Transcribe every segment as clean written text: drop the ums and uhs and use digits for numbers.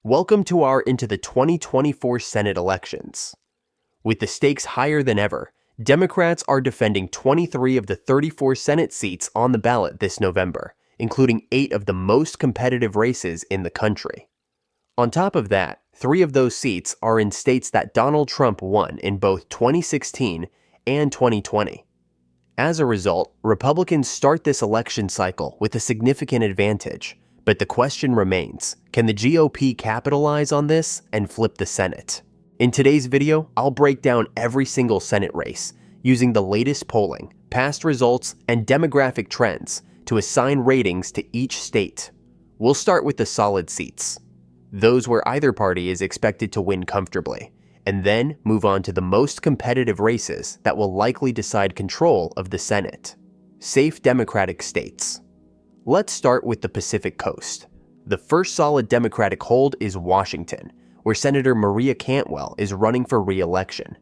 Welcome to our into the 2024 Senate elections. With the stakes higher than ever, Democrats are defending 23 of the 34 Senate seats on the ballot this November, including 8 of the most competitive races in the country. On top of that, 3 of those seats are in states that Donald Trump won in both 2016 and 2020. As a result, Republicans start this election cycle with a significant advantage. But the question remains, can the GOP capitalize on this and flip the Senate? In today's video, I'll break down every single Senate race, using the latest polling, past results, and demographic trends to assign ratings to each state. We'll start with the solid seats, those where either party is expected to win comfortably, and then move on to the most competitive races that will likely decide control of the Senate. Safe Democratic states. Let's start with the Pacific Coast. The first solid Democratic hold is Washington, where Senator Maria Cantwell is running for re-election.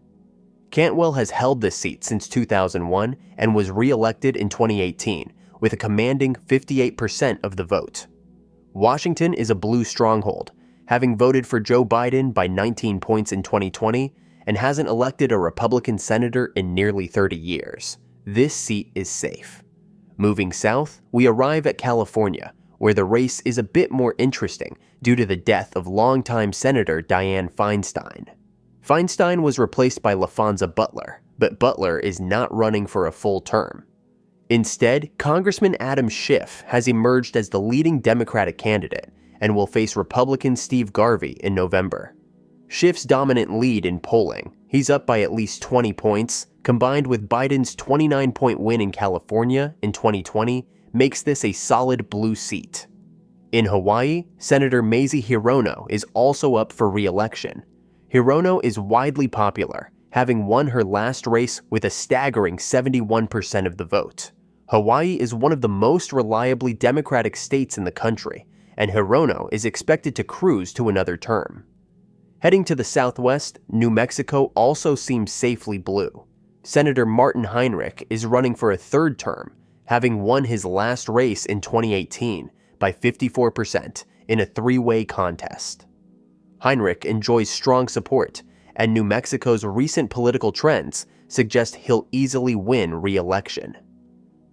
Cantwell has held this seat since 2001 and was re-elected in 2018 with a commanding 58% of the vote. Washington is a blue stronghold, having voted for Joe Biden by 19 points in 2020 and hasn't elected a Republican senator in nearly 30 years. This seat is safe. Moving south, we arrive at California, where the race is a bit more interesting due to the death of longtime Senator Dianne Feinstein. Feinstein was replaced by LaFonza Butler, but Butler is not running for a full term. Instead, Congressman Adam Schiff has emerged as the leading Democratic candidate and will face Republican Steve Garvey in November. Schiff's dominant lead in polling, he's up by at least 20 points, combined with Biden's 29-point win in California in 2020, makes this a solid blue seat. In Hawaii, Senator Mazie Hirono is also up for re-election. Hirono is widely popular, having won her last race with a staggering 71% of the vote. Hawaii is one of the most reliably Democratic states in the country, and Hirono is expected to cruise to another term. Heading to the southwest, New Mexico also seems safely blue. Senator Martin Heinrich is running for a third term, having won his last race in 2018 by 54% in a three-way contest. Heinrich enjoys strong support, and New Mexico's recent political trends suggest he'll easily win re-election.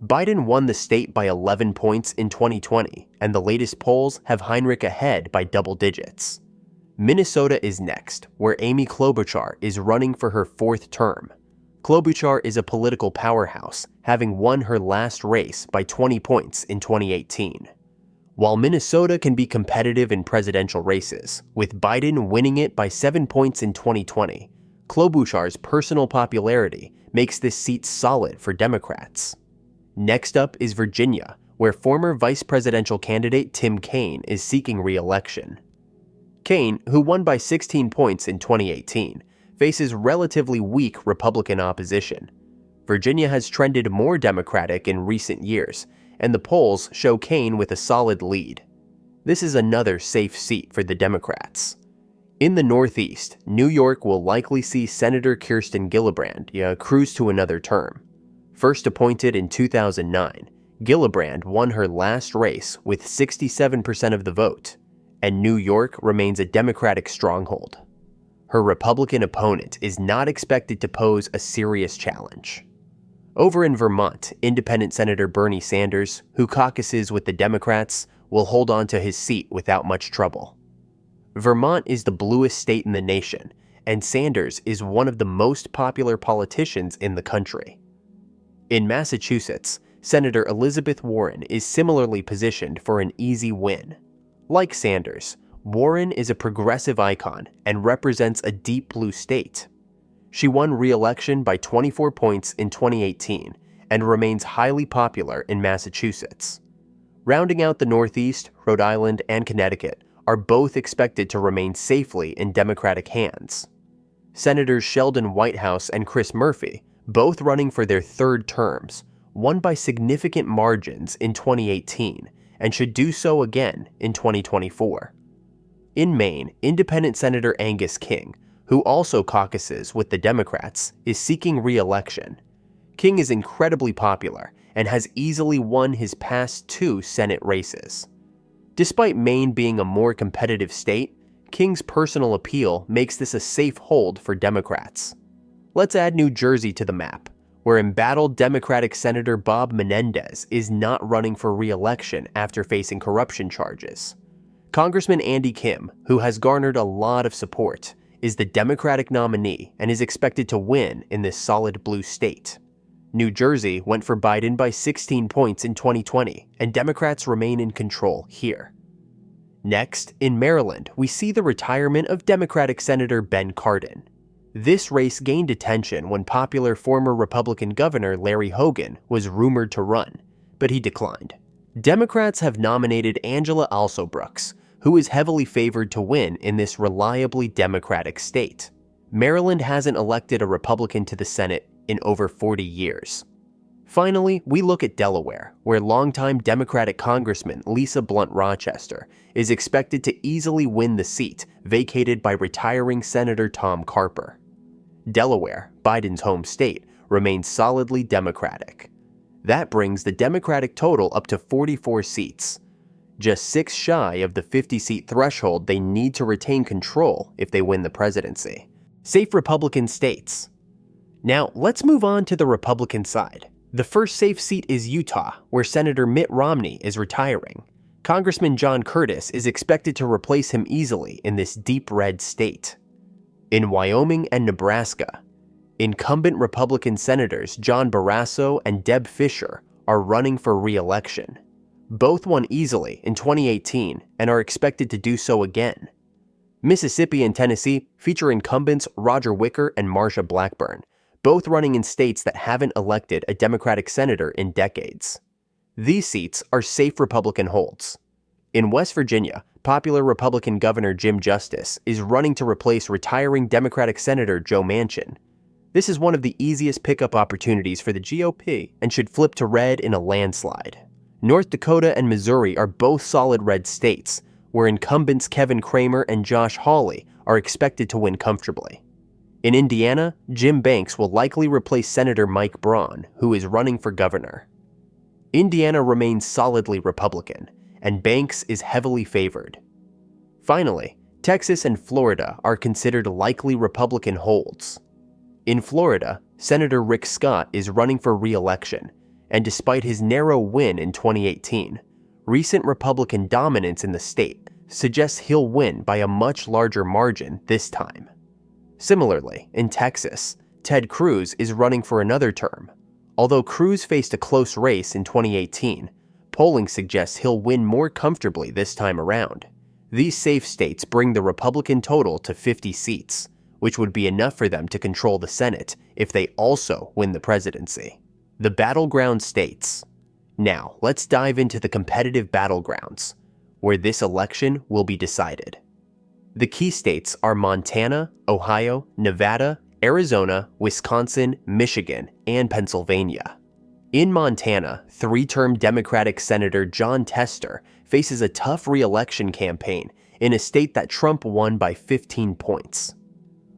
Biden won the state by 11 points in 2020, and the latest polls have Heinrich ahead by double digits. Minnesota is next, where Amy Klobuchar is running for her fourth term. Klobuchar is a political powerhouse, having won her last race by 20 points in 2018. While Minnesota can be competitive in presidential races, with Biden winning it by 7 points in 2020, Klobuchar's personal popularity makes this seat solid for Democrats. Next up is Virginia, where former vice presidential candidate Tim Kaine is seeking re-election. Kaine, who won by 16 points in 2018, faces relatively weak Republican opposition. Virginia has trended more Democratic in recent years, and the polls show Kaine with a solid lead. This is another safe seat for the Democrats. In the Northeast, New York will likely see Senator Kirsten Gillibrand cruise to another term. First appointed in 2009, Gillibrand won her last race with 67% of the vote, and New York remains a Democratic stronghold. Her Republican opponent is not expected to pose a serious challenge. Over in Vermont, Independent Senator Bernie Sanders, who caucuses with the Democrats, will hold on to his seat without much trouble. Vermont is the bluest state in the nation, and Sanders is one of the most popular politicians in the country. In Massachusetts, Senator Elizabeth Warren is similarly positioned for an easy win. Like Sanders, Warren is a progressive icon and represents a deep blue state. She won re-election by 24 points in 2018 and remains highly popular in Massachusetts. Rounding out the Northeast, Rhode Island, and Connecticut are both expected to remain safely in Democratic hands. Senators Sheldon Whitehouse and Chris Murphy, both running for their third terms, won by significant margins in 2018 and should do so again in 2024. In Maine, Independent Senator Angus King, who also caucuses with the Democrats, is seeking re-election. King is incredibly popular and has easily won his past 2 Senate races. Despite Maine being a more competitive state, King's personal appeal makes this a safe hold for Democrats. Let's add New Jersey to the map, where embattled Democratic Senator Bob Menendez is not running for re-election after facing corruption charges. Congressman Andy Kim, who has garnered a lot of support, is the Democratic nominee and is expected to win in this solid blue state. New Jersey went for Biden by 16 points in 2020, and Democrats remain in control here. Next, in Maryland, we see the retirement of Democratic Senator Ben Cardin. This race gained attention when popular former Republican Governor Larry Hogan was rumored to run, but he declined. Democrats have nominated Angela Alsobrooks, who is heavily favored to win in this reliably Democratic state. Maryland hasn't elected a Republican to the Senate in over 40 years. Finally, we look at Delaware, where longtime Democratic Congressman Lisa Blunt Rochester is expected to easily win the seat vacated by retiring Senator Tom Carper. Delaware, Biden's home state, remains solidly Democratic. That brings the Democratic total up to 44 seats, just 6 shy of the 50-seat threshold they need to retain control if they win the presidency. Safe Republican states. Now, let's move on to the Republican side. The first safe seat is Utah, where Senator Mitt Romney is retiring. Congressman John Curtis is expected to replace him easily in this deep red state. In Wyoming and Nebraska, incumbent Republican Senators John Barrasso and Deb Fischer are running for re-election. Both won easily in 2018 and are expected to do so again. Mississippi and Tennessee feature incumbents Roger Wicker and Marsha Blackburn, both running in states that haven't elected a Democratic senator in decades. These seats are safe Republican holds. In West Virginia, popular Republican Governor Jim Justice is running to replace retiring Democratic Senator Joe Manchin. This is one of the easiest pickup opportunities for the GOP and should flip to red in a landslide. North Dakota and Missouri are both solid red states, where incumbents Kevin Cramer and Josh Hawley are expected to win comfortably. In Indiana, Jim Banks will likely replace Senator Mike Braun, who is running for governor. Indiana remains solidly Republican, and Banks is heavily favored. Finally, Texas and Florida are considered likely Republican holds. In Florida, Senator Rick Scott is running for re-election, and despite his narrow win in 2018, recent Republican dominance in the state suggests he'll win by a much larger margin this time. Similarly, in Texas, Ted Cruz is running for another term. Although Cruz faced a close race in 2018, polling suggests he'll win more comfortably this time around. These safe states bring the Republican total to 50 seats, which would be enough for them to control the Senate if they also win the presidency. The battleground states. Now, let's dive into the competitive battlegrounds, where this election will be decided. The key states are Montana, Ohio, Nevada, Arizona, Wisconsin, Michigan, and Pennsylvania. In Montana, 3-term Democratic Senator Jon Tester faces a tough re-election campaign in a state that Trump won by 15 points.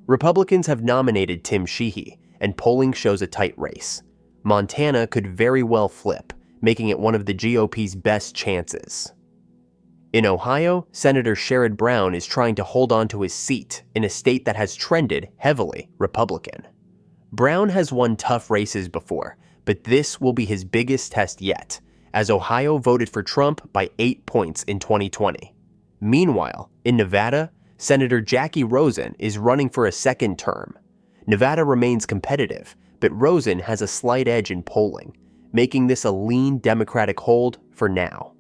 Republicans have nominated Tim Sheehy, and polling shows a tight race. Montana could very well flip, making it one of the GOP's best chances. In Ohio, Senator Sherrod Brown is trying to hold on to his seat in a state that has trended heavily Republican. Brown has won tough races before, but this will be his biggest test yet, as Ohio voted for Trump by 8 points in 2020. Meanwhile, in Nevada, Senator Jackie Rosen is running for a second term. Nevada remains competitive, but Rosen has a slight edge in polling, making this a lean Democratic hold for now.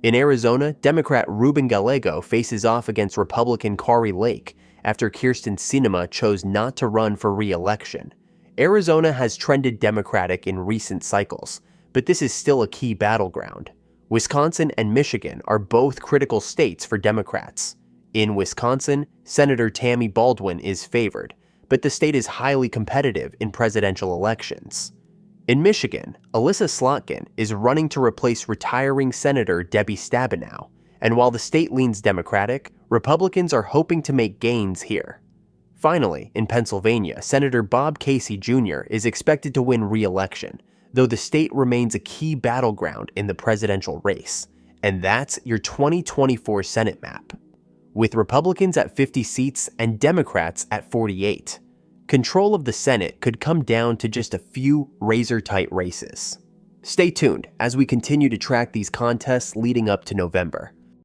In Arizona, Democrat Ruben Gallego faces off against Republican Kari Lake after Kyrsten Sinema chose not to run for re-election. Arizona has trended Democratic in recent cycles, but this is still a key battleground. Wisconsin and Michigan are both critical states for Democrats. In Wisconsin, Senator Tammy Baldwin is favored, but the state is highly competitive in presidential elections. In Michigan, Alyssa Slotkin is running to replace retiring Senator Debbie Stabenow, and while the state leans Democratic, Republicans are hoping to make gains here. Finally, in Pennsylvania, Senator Bob Casey Jr. is expected to win re-election, though the state remains a key battleground in the presidential race. And that's your 2024 Senate map. with Republicans at 50 seats and Democrats at 48. Control of the Senate could come down to just a few razor-tight races. Stay tuned as we continue to track these contests leading up to November.